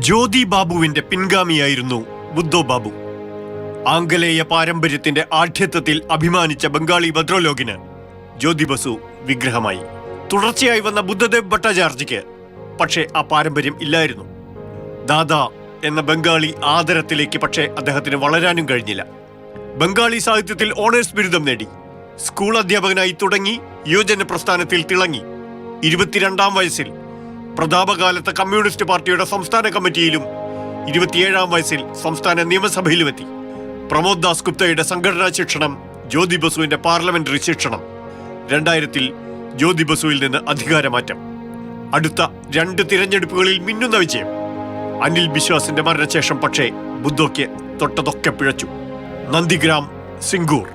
ജ്യോതി ബാബുവിന്റെ പിൻഗാമിയായിരുന്നു ബുദ്ധോ ബാബു. ആംഗലേയ പാരമ്പര്യത്തിന്റെ ആഢ്യത്വത്തിൽ അഭിമാനിച്ച ബംഗാളി ഭദ്രലോകിന് ജ്യോതി ബസു വിഗ്രഹമായി. തുടർച്ചയായി വന്ന ബുദ്ധദേവ് ഭട്ടാചാർജിക്ക് പക്ഷേ ആ പാരമ്പര്യം ഇല്ലായിരുന്നു. ദാദാ എന്ന ബംഗാളി ആദരത്തിലേക്ക് പക്ഷേ അദ്ദേഹത്തിന് വളരാനും കഴിഞ്ഞില്ല. ബംഗാളി സാഹിത്യത്തിൽ ഓണേഴ്സ് ബിരുദം നേടി. സ്കൂൾ അധ്യാപകനായി തുടങ്ങി യുവജന പ്രസ്ഥാനത്തിൽ തിളങ്ങി. 22-ാം വയസ്സിൽ പ്രതാപകാലത്ത് കമ്മ്യൂണിസ്റ്റ് പാർട്ടിയുടെ സംസ്ഥാന കമ്മിറ്റിയിലും 27-ാം വയസ്സിൽ സംസ്ഥാന നിയമസഭയിലുമെത്തി. പ്രമോദ് ദാസ് ഗുപ്തയുടെ സംഘടനാ ശിക്ഷണം, ജ്യോതി ബസുവിന്റെ പാർലമെന്ററി ശിക്ഷണം. 2000-ൽ ജ്യോതി ബസുവിൽ നിന്ന് അധികാരമാറ്റം. അടുത്ത 2 തിരഞ്ഞെടുപ്പുകളിൽ മിന്നുന്ന വിജയം. അനിൽ ബിശ്വാസിന്റെ മരണശേഷം പക്ഷേ ബുദ്ധോയ്ക്ക് തൊട്ടതൊക്കെ പിഴച്ചു. നന്ദിഗ്രാം, സിംഗൂർ,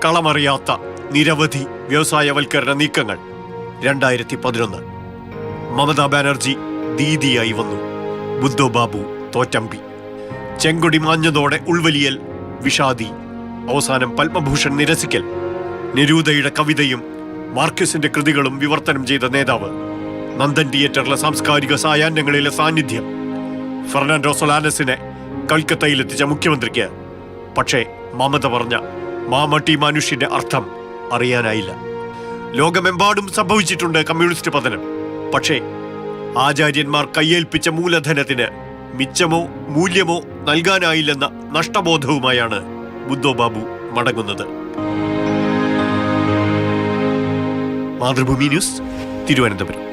കളമറിയാത്ത നിരവധി വ്യവസായവൽക്കരണ നീക്കങ്ങൾ. 2011 മമതാ ബാനർജി ദീദിയായി വന്നു. ബുദ്ധോ ബാബു തോറ്റമ്പി. ചെങ്കൊടി മാഞ്ഞതോടെ ഉൾവലിയൽ, വിഷാദി, അവസാനം പത്മഭൂഷൺ നിരസിക്കൽ. നെരൂദയുടെ കവിതയും മാർക്സിന്റെ കൃതികളും വിവർത്തനം ചെയ്ത നേതാവ്. നന്ദൻ തിയേറ്ററിലെ സാംസ്കാരിക സായാഹ്നങ്ങളിലെ സാന്നിധ്യം. ഫെർണാണ്ടോ സൊലാനസിനെ കൽക്കത്തയിലെത്തിച്ച മുഖ്യമന്ത്രിക്ക് പക്ഷേ മമത പറഞ്ഞ മാമട്ടി മനുഷ്യന്റെ അർത്ഥം അറിയാനായില്ല. ലോകമെമ്പാടും സംഭവിച്ചിട്ടുണ്ട് കമ്മ്യൂണിസ്റ്റ് പതനം. പക്ഷേ ആചാര്യന്മാർ കയ്യേൽപ്പിച്ച മൂലധനത്തിന് മിച്ചമോ മൂല്യമോ നൽകാനായില്ലെന്ന നഷ്ടബോധവുമായാണ് ബുദ്ധോ ബാബു മടങ്ങുന്നത്. മാതൃഭൂമി ന്യൂസ്, തിരുവനന്തപുരം.